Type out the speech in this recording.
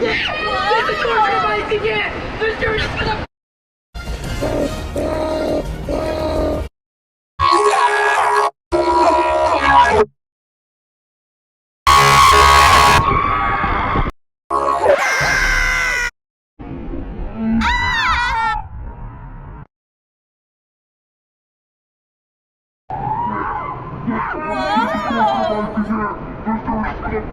There's a torture device in here! There's dirty gonna... Whoa!